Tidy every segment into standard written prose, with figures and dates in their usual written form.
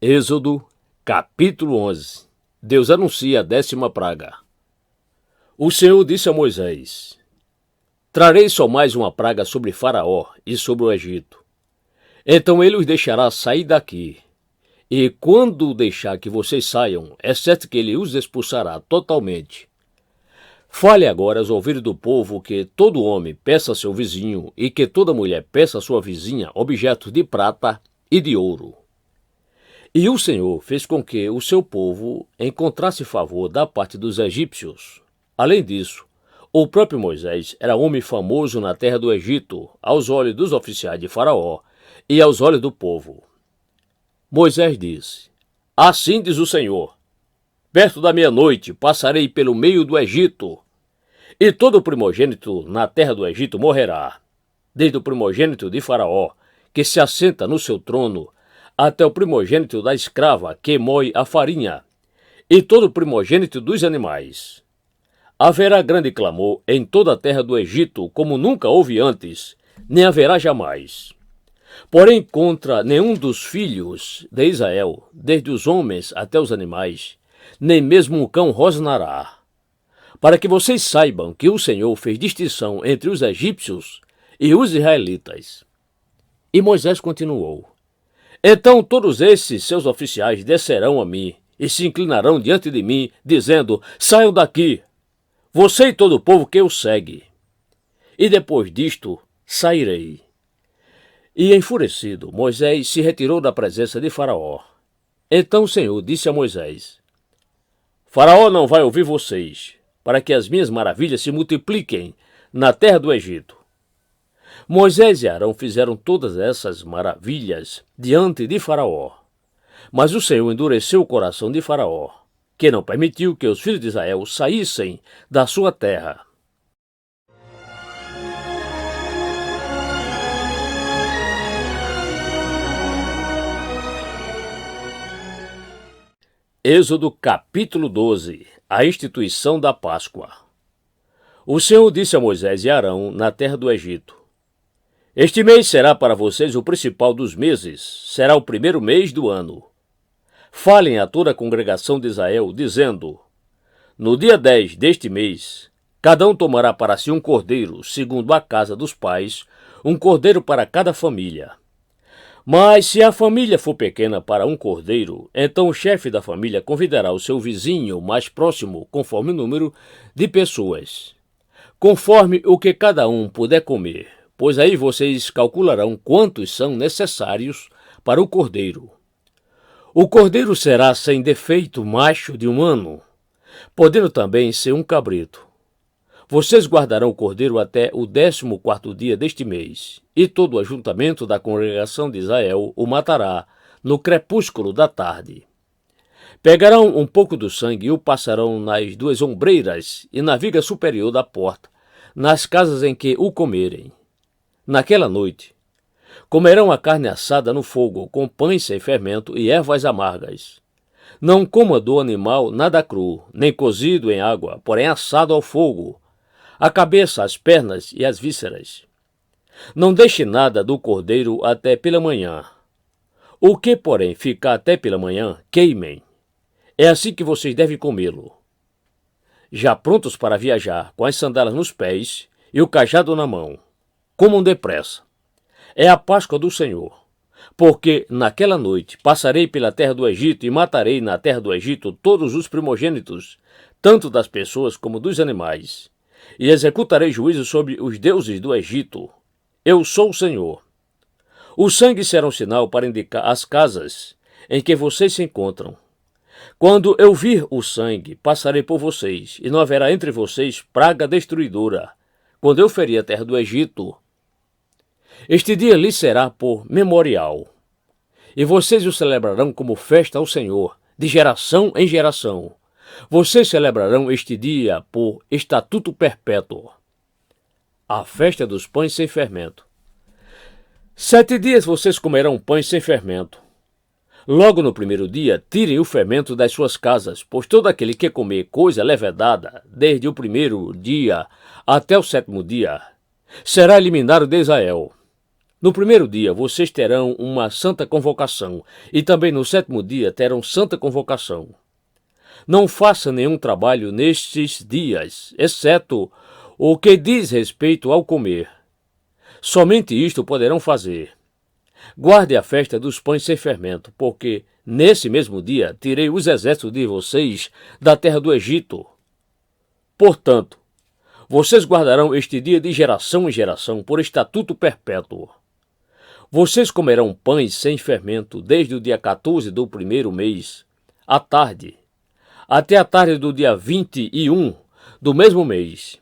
Êxodo, capítulo 11. Deus anuncia a 10ª praga. O Senhor disse a Moisés: Trarei só mais uma praga sobre Faraó e sobre o Egito. Então ele os deixará sair daqui. E quando deixar que vocês saiam, é certo que ele os expulsará totalmente. Fale agora aos ouvidos do povo que todo homem peça a seu vizinho e que toda mulher peça a sua vizinha objetos de prata e de ouro. E o Senhor fez com que o seu povo encontrasse favor da parte dos egípcios. Além disso, o próprio Moisés era homem famoso na terra do Egito, aos olhos dos oficiais de Faraó e aos olhos do povo. Moisés disse: Assim diz o Senhor: Perto da meia-noite passarei pelo meio do Egito, e todo primogênito na terra do Egito morrerá, desde o primogênito de Faraó, que se assenta no seu trono, até o primogênito da escrava que moe a farinha, e todo o primogênito dos animais. Haverá grande clamor em toda a terra do Egito, como nunca houve antes, nem haverá jamais. Porém, contra nenhum dos filhos de Israel, desde os homens até os animais, nem mesmo um cão rosnará. Para que vocês saibam que o Senhor fez distinção entre os egípcios e os israelitas. E Moisés continuou: Então todos esses seus oficiais descerão a mim e se inclinarão diante de mim, dizendo: Saiam daqui, você e todo o povo que o segue. E depois disto sairei. E enfurecido, Moisés se retirou da presença de Faraó. Então o Senhor disse a Moisés: Faraó não vai ouvir vocês, para que as minhas maravilhas se multipliquem na terra do Egito. Moisés e Arão fizeram todas essas maravilhas diante de Faraó. Mas o Senhor endureceu o coração de Faraó, que não permitiu que os filhos de Israel saíssem da sua terra. Êxodo capítulo 12. A instituição da Páscoa. O Senhor disse a Moisés e Arão na terra do Egito: Este mês será para vocês o principal dos meses, será o primeiro mês do ano. Falem a toda a congregação de Israel, dizendo: No dia 10 deste mês, cada um tomará para si um cordeiro, segundo a casa dos pais, um cordeiro para cada família. Mas se a família for pequena para um cordeiro, então o chefe da família convidará o seu vizinho mais próximo, conforme o número de pessoas, conforme o que cada um puder comer, pois aí vocês calcularão quantos são necessários para o cordeiro. O cordeiro será sem defeito, macho de 1 ano, podendo também ser um cabrito. Vocês guardarão o cordeiro até o 14º dia deste mês, e todo o ajuntamento da congregação de Israel o matará no crepúsculo da tarde. Pegarão um pouco do sangue e o passarão nas 2 ombreiras e na viga superior da porta, nas casas em que o comerem. Naquela noite, comerão a carne assada no fogo, com pães sem fermento e ervas amargas. Não coma do animal nada cru, nem cozido em água, porém assado ao fogo, a cabeça, as pernas e as vísceras. Não deixe nada do cordeiro até pela manhã. O que, porém, ficar até pela manhã, queimem. É assim que vocês devem comê-lo. Já prontos para viajar, com as sandálias nos pés e o cajado na mão, comam depressa. É a Páscoa do Senhor. Porque naquela noite passarei pela terra do Egito e matarei na terra do Egito todos os primogênitos, tanto das pessoas como dos animais. E executarei juízo sobre os deuses do Egito. Eu sou o Senhor. O sangue será um sinal para indicar as casas em que vocês se encontram. Quando eu vir o sangue, passarei por vocês, e não haverá entre vocês praga destruidora, quando eu ferir a terra do Egito. Este dia lhes será por memorial, e vocês o celebrarão como festa ao Senhor, de geração em geração. Vocês celebrarão este dia por estatuto perpétuo. A festa dos pães sem fermento. 7 dias vocês comerão pães sem fermento. Logo no primeiro dia, tirem o fermento das suas casas, pois todo aquele que comer coisa levedada, desde o primeiro dia até o 7º dia, será eliminado de Israel. No primeiro dia vocês terão uma santa convocação, e também no sétimo dia terão santa convocação. Não faça nenhum trabalho nestes dias, exceto o que diz respeito ao comer. Somente isto poderão fazer. Guarde a festa dos pães sem fermento, porque nesse mesmo dia tirei os exércitos de vocês da terra do Egito. Portanto, vocês guardarão este dia de geração em geração por estatuto perpétuo. Vocês comerão pães sem fermento desde o dia 14 do primeiro mês, à tarde, até a tarde do dia 21 do mesmo mês.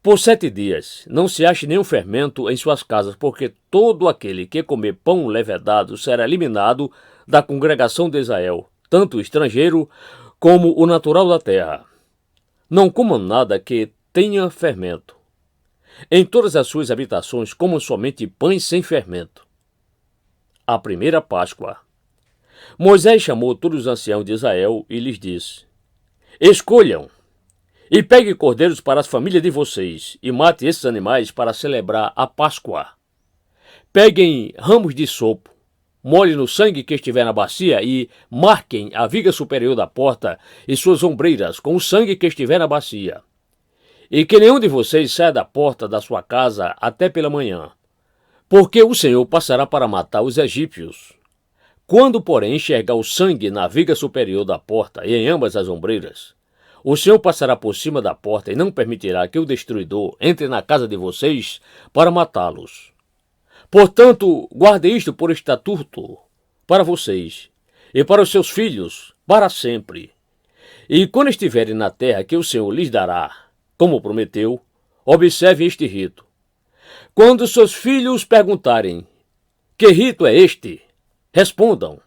Por 7 dias, não se ache nenhum fermento em suas casas, porque todo aquele que comer pão levedado será eliminado da congregação de Israel, tanto o estrangeiro como o natural da terra. Não comam nada que tenha fermento. Em todas as suas habitações comam somente pães sem fermento. A primeira Páscoa. Moisés chamou todos os anciãos de Israel e lhes disse: Escolham e peguem cordeiros para as famílias de vocês e matem esses animais para celebrar a Páscoa. Peguem ramos de sopo, molhem no sangue que estiver na bacia e marquem a viga superior da porta e suas ombreiras com o sangue que estiver na bacia. E que nenhum de vocês saia da porta da sua casa até pela manhã, porque o Senhor passará para matar os egípcios. Quando, porém, enxergar o sangue na viga superior da porta e em ambas as ombreiras, o Senhor passará por cima da porta e não permitirá que o destruidor entre na casa de vocês para matá-los. Portanto, guarde isto por estatuto para vocês e para os seus filhos para sempre. E quando estiverem na terra que o Senhor lhes dará, como prometeu, observe este rito. Quando seus filhos perguntarem: que rito é este? Respondam: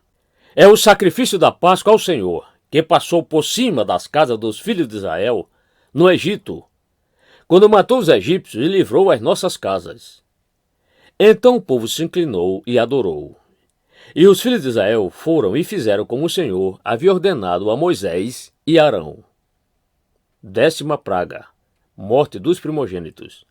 é o sacrifício da Páscoa ao Senhor, que passou por cima das casas dos filhos de Israel, no Egito, quando matou os egípcios e livrou as nossas casas. Então o povo se inclinou e adorou. E os filhos de Israel foram e fizeram como o Senhor havia ordenado a Moisés e Arão. 10ª praga: morte dos primogênitos.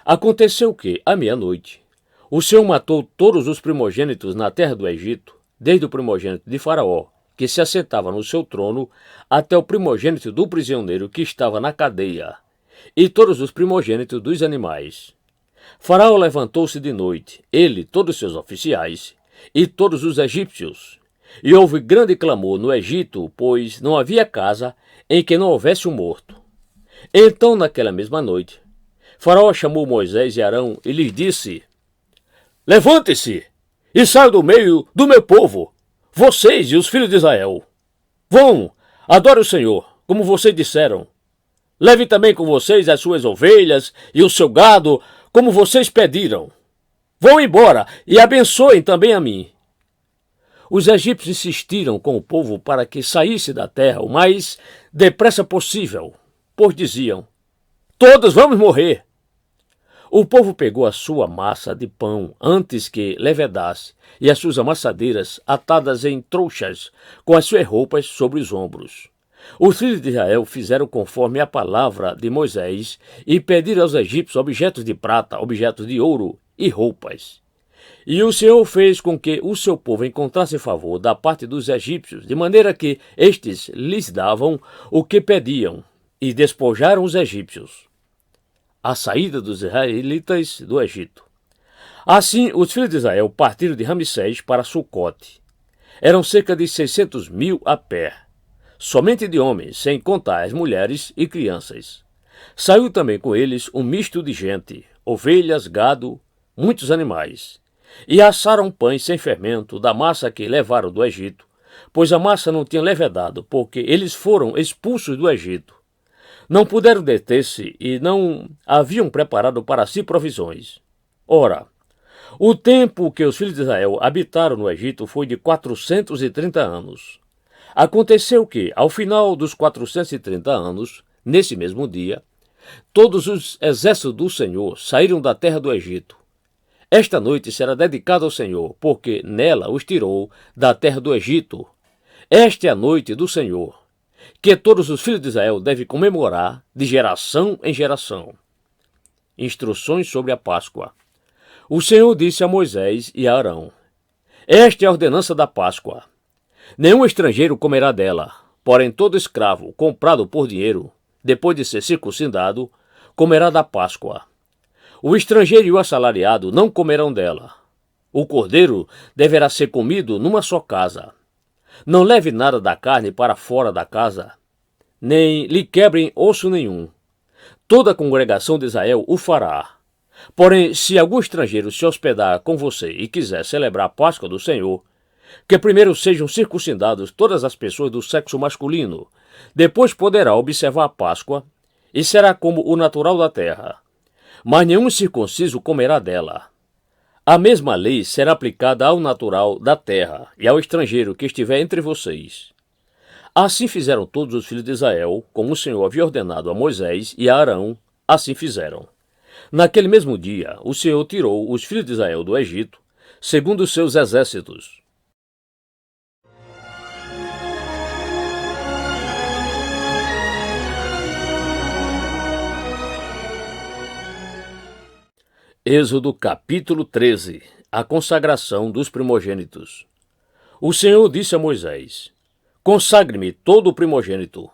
Aconteceu que, à meia-noite, o Senhor matou todos os primogênitos na terra do Egito, desde o primogênito de Faraó, que se assentava no seu trono, até o primogênito do prisioneiro que estava na cadeia, e todos os primogênitos dos animais. Faraó levantou-se de noite, ele, todos seus oficiais, e todos os egípcios. E houve grande clamor no Egito, pois não havia casa em que não houvesse um morto. Então, naquela mesma noite, Faraó chamou Moisés e Arão e lhes disse: Levante-se e saiam do meio do meu povo, vocês e os filhos de Israel. Vão, adore o Senhor, como vocês disseram. Leve também com vocês as suas ovelhas e o seu gado, como vocês pediram. Vão embora e abençoem também a mim. Os egípcios insistiram com o povo para que saísse da terra o mais depressa possível, pois diziam: todos vamos morrer. O povo pegou a sua massa de pão antes que levedasse e as suas amassadeiras atadas em trouxas com as suas roupas sobre os ombros. Os filhos de Israel fizeram conforme a palavra de Moisés e pediram aos egípcios objetos de prata, objetos de ouro e roupas. E o Senhor fez com que o seu povo encontrasse favor da parte dos egípcios, de maneira que estes lhes davam o que pediam, e despojaram os egípcios. A saída dos israelitas do Egito. Assim, os filhos de Israel partiram de Ramsés para Sucote. Eram cerca de 600.000 a pé, somente de homens, sem contar as mulheres e crianças. Saiu também com eles um misto de gente, ovelhas, gado, muitos animais. E assaram pães sem fermento da massa que levaram do Egito, pois a massa não tinha levedado, porque eles foram expulsos do Egito. Não puderam deter-se e não haviam preparado para si provisões. Ora, o tempo que os filhos de Israel habitaram no Egito foi de 430 anos. Aconteceu que, ao final dos 430 anos, nesse mesmo dia, todos os exércitos do Senhor saíram da terra do Egito. Esta noite será dedicada ao Senhor, porque nela os tirou da terra do Egito. Esta é a noite do Senhor, que todos os filhos de Israel devem comemorar de geração em geração. Instruções sobre a Páscoa. O Senhor disse a Moisés e a Arão: Esta é a ordenança da Páscoa. Nenhum estrangeiro comerá dela, porém todo escravo comprado por dinheiro, depois de ser circuncidado, comerá da Páscoa. O estrangeiro e o assalariado não comerão dela. O cordeiro deverá ser comido numa só casa. Não leve nada da carne para fora da casa, nem lhe quebrem osso nenhum. Toda a congregação de Israel o fará. Porém, se algum estrangeiro se hospedar com você e quiser celebrar a Páscoa do Senhor, que primeiro sejam circuncidados todas as pessoas do sexo masculino, depois poderá observar a Páscoa, e será como o natural da terra. Mas nenhum circunciso comerá dela. A mesma lei será aplicada ao natural da terra e ao estrangeiro que estiver entre vocês. Assim fizeram todos os filhos de Israel, como o Senhor havia ordenado a Moisés e a Arão, assim fizeram. Naquele mesmo dia, o Senhor tirou os filhos de Israel do Egito, segundo os seus exércitos. Êxodo capítulo 13. A consagração dos primogênitos. O Senhor disse a Moisés: Consagre-me todo o primogênito.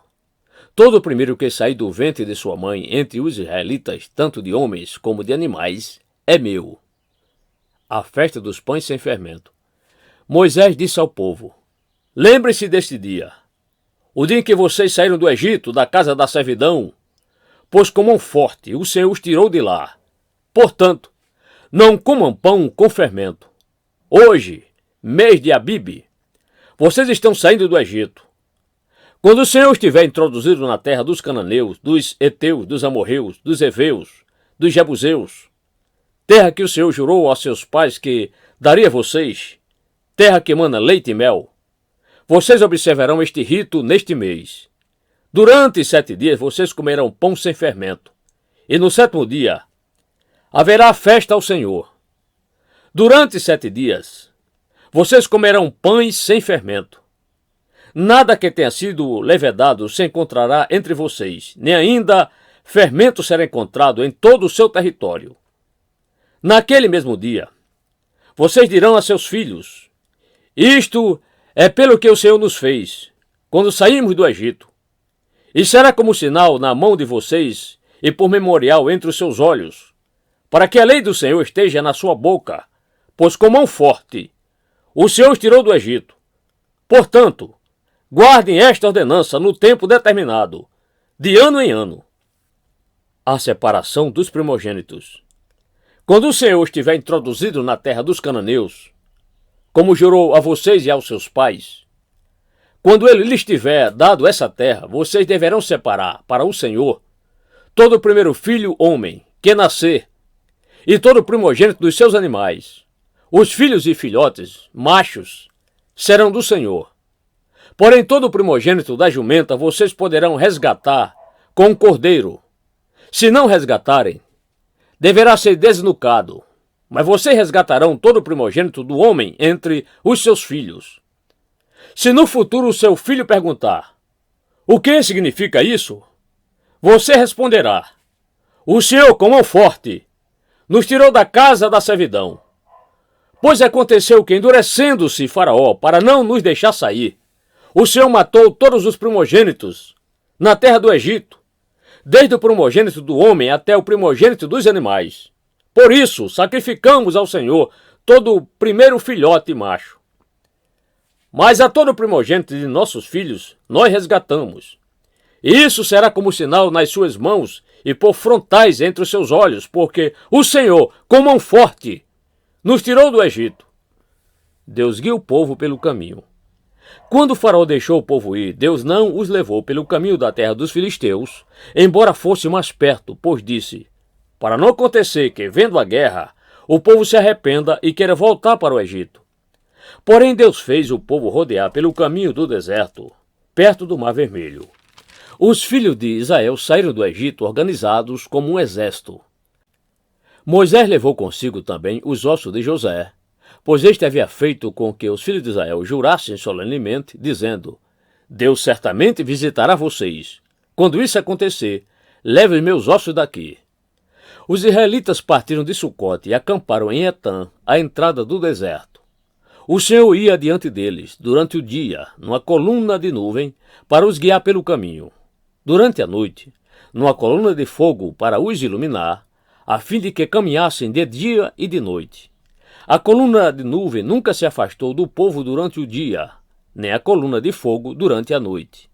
Todo o primeiro que sair do ventre de sua mãe entre os israelitas, tanto de homens como de animais, é meu. A festa dos pães sem fermento. Moisés disse ao povo: Lembre-se deste dia, o dia em que vocês saíram do Egito, da casa da servidão, pois com mão forte o Senhor os tirou de lá. Portanto, não comam pão com fermento. Hoje, mês de Abibe, vocês estão saindo do Egito. Quando o Senhor estiver introduzido na terra dos cananeus, dos heteus, dos amorreus, dos heveus, dos jebuseus, terra que o Senhor jurou aos seus pais que daria a vocês, terra que emana leite e mel, vocês observarão este rito neste mês. Durante 7 dias vocês comerão pão sem fermento, e no 7º dia haverá festa ao Senhor. Durante 7 dias vocês comerão pães sem fermento. Nada que tenha sido levedado se encontrará entre vocês, nem ainda fermento será encontrado em todo o seu território. Naquele mesmo dia, vocês dirão a seus filhos: Isto é pelo que o Senhor nos fez, quando saímos do Egito. E será como sinal na mão de vocês e por memorial entre os seus olhos, para que a lei do Senhor esteja na sua boca, pois com mão forte o Senhor os tirou do Egito. Portanto, guardem esta ordenança no tempo determinado, de ano em ano. A separação dos primogênitos. Quando o Senhor estiver introduzido na terra dos cananeus, como jurou a vocês e aos seus pais, quando ele lhes tiver dado essa terra, vocês deverão separar para o Senhor todo o primeiro filho homem que nascer, e todo o primogênito dos seus animais. Os filhos e filhotes, machos, serão do Senhor. Porém, todo o primogênito da jumenta vocês poderão resgatar com um cordeiro. Se não resgatarem, deverá ser desnucado. Mas vocês resgatarão todo o primogênito do homem entre os seus filhos. Se no futuro o seu filho perguntar: O que significa isso? Você responderá: O Senhor, com mão forte, nos tirou da casa da servidão. Pois aconteceu que, endurecendo-se Faraó para não nos deixar sair, o Senhor matou todos os primogênitos na terra do Egito, desde o primogênito do homem até o primogênito dos animais. Por isso, sacrificamos ao Senhor todo o primeiro filhote macho. Mas a todo o primogênito de nossos filhos nós resgatamos. E isso será como sinal nas suas mãos e por frontais entre os seus olhos, porque o Senhor, com mão forte, nos tirou do Egito. Deus guia o povo pelo caminho. Quando o Faraó deixou o povo ir, Deus não os levou pelo caminho da terra dos filisteus, embora fosse mais perto, pois disse: para não acontecer que, vendo a guerra, o povo se arrependa e queira voltar para o Egito. Porém, Deus fez o povo rodear pelo caminho do deserto, perto do Mar Vermelho. Os filhos de Israel saíram do Egito organizados como um exército. Moisés levou consigo também os ossos de José, pois este havia feito com que os filhos de Israel jurassem solenemente, dizendo: Deus certamente visitará vocês. Quando isso acontecer, leve os meus ossos daqui. Os israelitas partiram de Sucote e acamparam em Etã, à entrada do deserto. O Senhor ia adiante deles, durante o dia, numa coluna de nuvem, para os guiar pelo caminho. Durante a noite, numa coluna de fogo para os iluminar, a fim de que caminhassem de dia e de noite. A coluna de nuvem nunca se afastou do povo durante o dia, nem a coluna de fogo durante a noite.